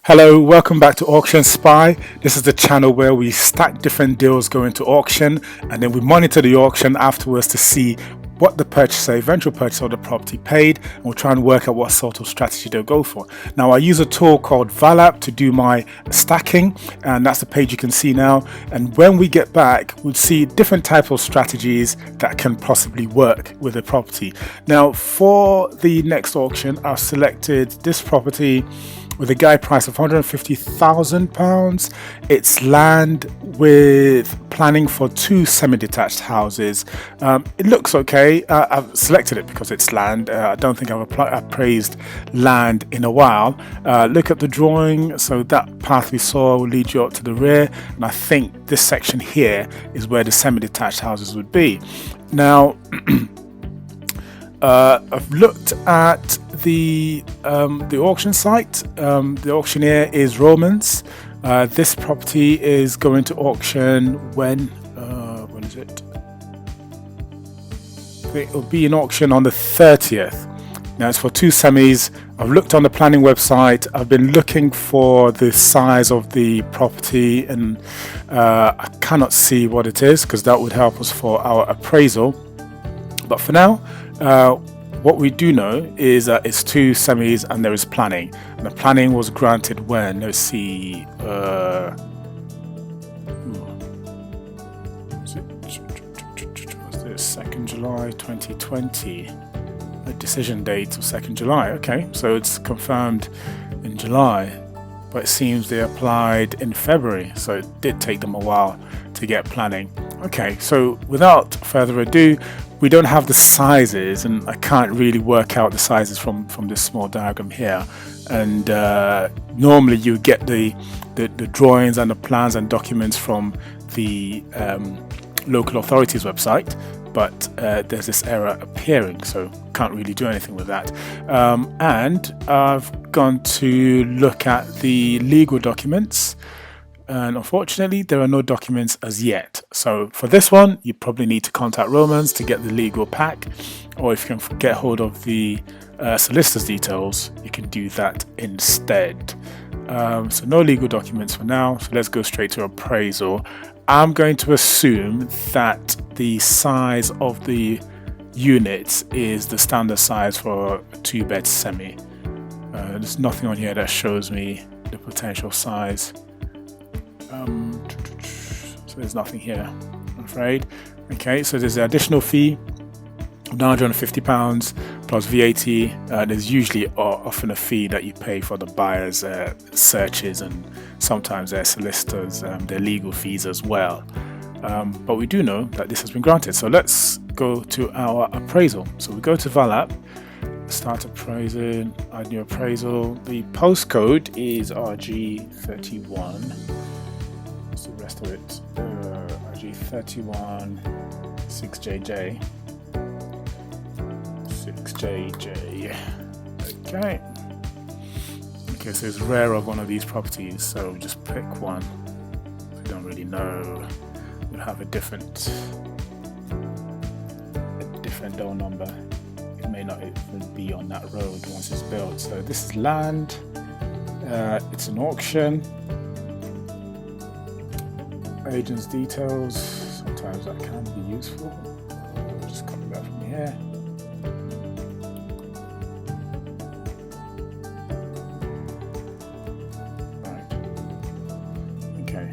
Hello, welcome back to Auction Spy. This is the channel where we stack different deals going to auction and then we monitor the auction afterwards to see what the purchaser, eventual purchaser of the property paid, and we'll try and work out what sort of strategy they'll go for. Now, I use a tool called Valap to do my stacking, and that's the page you can see now. And when we get back, we'll see different types of strategies that can possibly work with a property. Now, for the next auction, I've selected this property with a guide price of £150,000. It's land with planning for 2 semi-detached houses. It looks okay. I've selected it because it's land. I don't think I've appraised land in a while. Look at the drawing. So that path we saw will lead you up to the rear, and I think this section here is where the semi-detached houses would be. Now I've looked at the auction site. The auctioneer is Romans. This property is going to auction when is it? It will be in auction on the 30th. Now it's for 2 semis. I've looked on the planning website. I've been looking for the size of the property, and I cannot see what it is because that would help us for our appraisal. But for now, what we do know is that it's 2 semis and there is planning. And the planning was granted when? Let's see. Was this 2nd July 2020? A decision date of 2nd July. Okay, so it's confirmed in July, but it seems they applied in February, so it did take them a while to get planning. Okay, so without further ado, we don't have the sizes, and I can't really work out the sizes from this small diagram here. And normally you get the drawings and the plans and documents from the local authorities website, but there's this error appearing, so can't really do anything with that. And I've gone to look at the legal documents, and unfortunately there are no documents as yet. So for this one, you probably need to contact Romans to get the legal pack, or if you can get hold of the solicitor's details, you can do that instead. So no legal documents for now, so let's go straight to appraisal. I'm going to assume that the size of the units is the standard size for a 2-bed semi. There's nothing on here that shows me the potential size. So there's nothing here, I'm afraid. Okay, so there's the additional fee of £950 plus VAT. There's usually often a fee that you pay for the buyer's searches, and sometimes their solicitors, their legal fees as well. But we do know that this has been granted. So let's go to our appraisal. So we go to Valap, start appraising, add new appraisal. The postcode is RG31. The rest of it, RG31 6JJ. Okay, so it's rare of one of these properties, so just pick one. If you don't really know, you'll have a different door number. It may not even be on that road once it's built. So this is land. It's an auction. Agent's details, sometimes that can be useful. I'll just copy that from here. Right. Okay.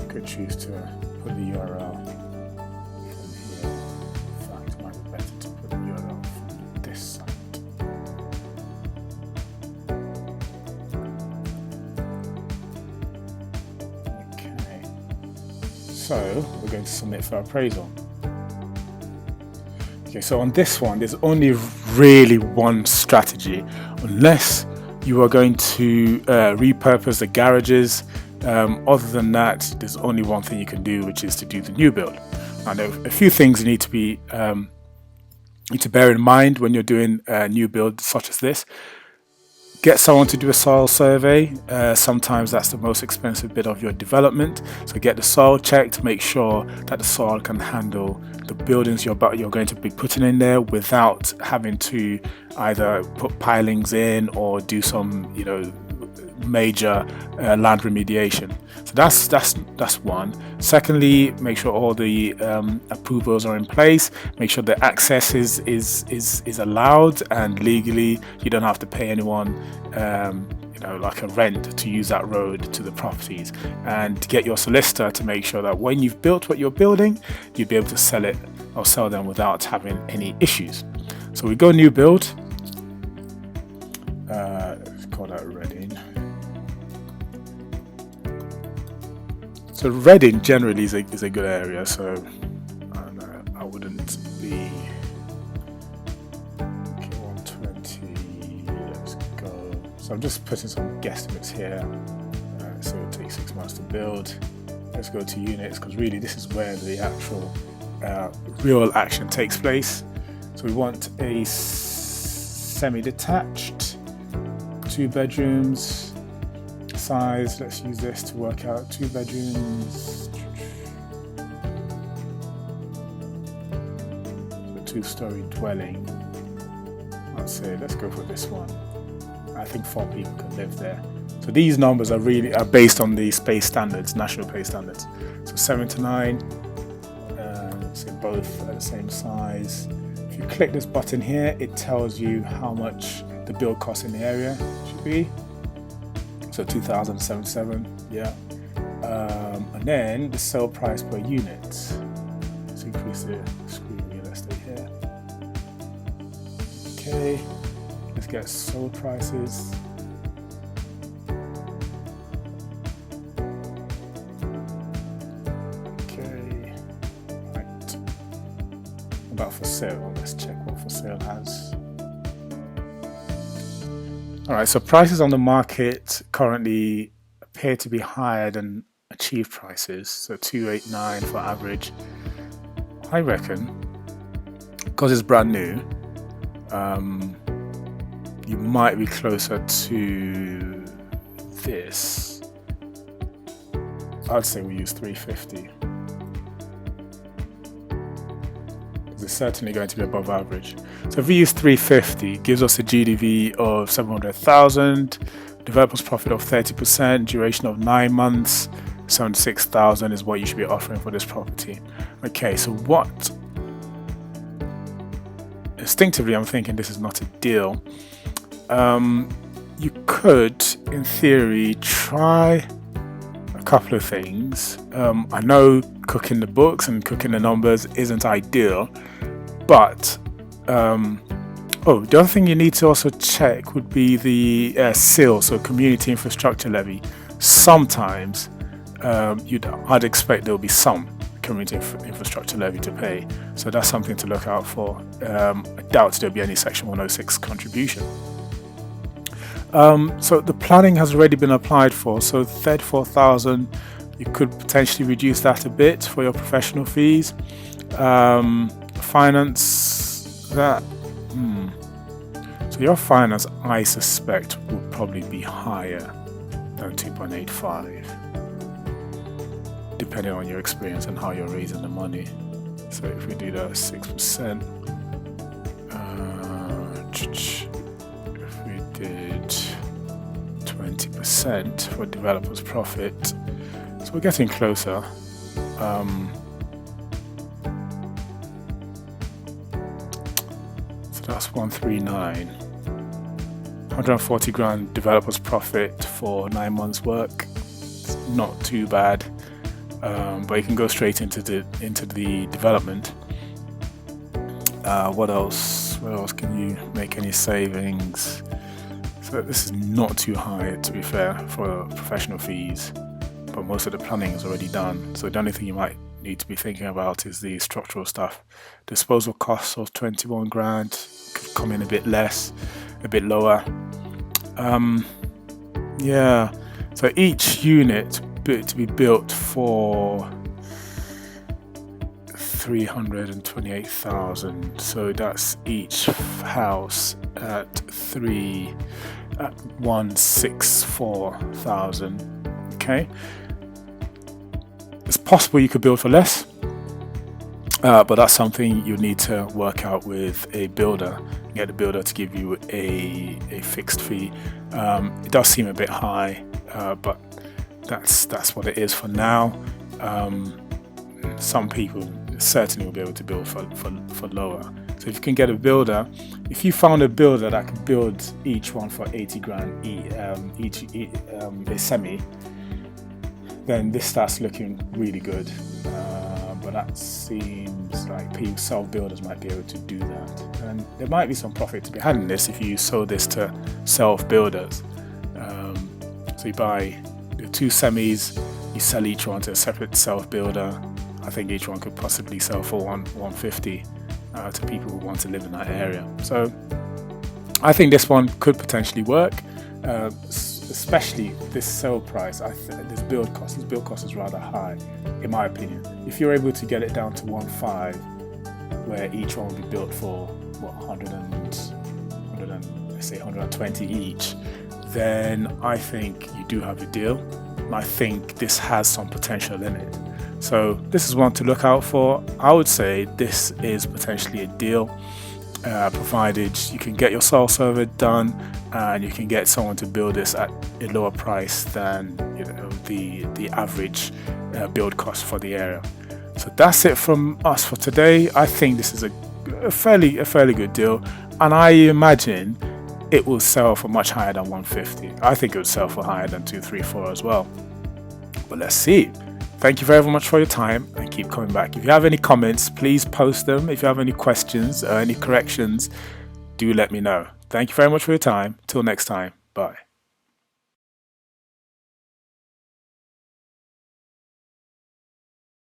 Could choose to put the URL from here. In fact, it might be better to put the URL from this site. So we're going to submit for appraisal. Okay, so on this one, there's only really one strategy, unless you are going to repurpose the garages. Other than that, there's only one thing you can do, which is to do the new build. Now, there are a few things you need to bear in mind when you're doing a new build such as this. Get someone to do a soil survey. Sometimes that's the most expensive bit of your development. So get the soil checked, make sure that the soil can handle the buildings you're going to be putting in there without having to either put pilings in or do some, major land remediation. So that's one. Secondly, make sure all the approvals are in place. Make sure the access is allowed, and legally you don't have to pay anyone like a rent to use that road to the properties. And get your solicitor to make sure that when you've built what you're building, you'll be able to sell it or sell them without having any issues. So we go new build. Let's call that Reading. So Reading generally is a good area, so I wouldn't be. Okay, 120. Let's go. So I'm just putting some guesstimates here. So it'll take 6 months to build. Let's go to units, because really this is where the actual real action takes place. So we want a semi-detached, 2 bedrooms. Size, let's use this to work out 2 bedrooms, a 2-story dwelling. I'd say let's go for this one. I think 4 people can live there. So these numbers are based on the space standards, national space standards. So 7 to 9, so both are the same size. If you click this button here, it tells you how much the build cost in the area should be. So 2,077, yeah. And then the sale price per unit. Let's increase the screen real estate here. Okay, let's get sold prices. Okay, right. About for sale, let's check what for sale has. Alright, so prices on the market currently appear to be higher than achieved prices, so 289 for average. I reckon, because it's brand new, you might be closer to this. I'd say we use 350. It's certainly going to be above average. So if we use 350, it gives us a GDV of 700,000, developer's profit of 30%, duration of 9 months, 76,000 is what you should be offering for this property. Okay, so what? Instinctively, I'm thinking this is not a deal. You could, in theory, try a couple of things. I know cooking the books and cooking the numbers isn't ideal, but the other thing you need to also check would be the CIL, so Community Infrastructure Levy. Sometimes I'd expect there'll be some Community Infrastructure Levy to pay, so that's something to look out for. I doubt there'll be any Section 106 contribution. So the planning has already been applied for, so 34,000, you could potentially reduce that a bit for your professional fees. Finance, that, so your finance, I suspect, will probably be higher than 2.85, depending on your experience and how you're raising the money. So if we do that 6%, if we did 20% for developer's profit, so we're getting closer. So that's 139, 140 grand developer's profit for 9 months work. It's not too bad, but you can go straight into the development. What else? Where else can you make any savings? So this is not too high, to be fair, for professional fees, but most of the planning is already done. So the only thing you might need to be thinking about is the structural stuff. Disposal costs of 21 grand could come in a bit less, a bit lower. Yeah, so each unit to be built for 328,000, so that's each house at 164,000. Okay, it's possible you could build for less. but that's something you need to work out with a builder. Get the builder to give you a fixed fee. It does seem a bit high, but that's what it is for now. Some people certainly will be able to build for lower. So if you can get a builder, if you found a builder that can build each one for 80 grand a semi, then this starts looking really good. But that seems like people, self-builders might be able to do that, and there might be some profit to be had in this if you sold this to self-builders. So you buy the 2 semis, you sell each one to a separate self-builder. I think each one could possibly sell for 150 to people who want to live in that area. So I think this one could potentially work, especially this sale price. This build cost is rather high, in my opinion. If you're able to get it down to 1.5, where each one will be built for what 120 each, then I think you do have a deal. And I think this has some potential in it. So this is one to look out for. I would say this is potentially a deal, provided you can get your soil survey done and you can get someone to build this at a lower price than the average build cost for the area. So that's it from us for today. I think this is a fairly good deal, and I imagine it will sell for much higher than 150. I think it would sell for higher than 2, 3, 4 as well. But let's see. Thank you very much for your time, and keep coming back. If you have any comments, please post them. If you have any questions or any corrections, do let me know. Thank you very much for your time. Till next time. Bye.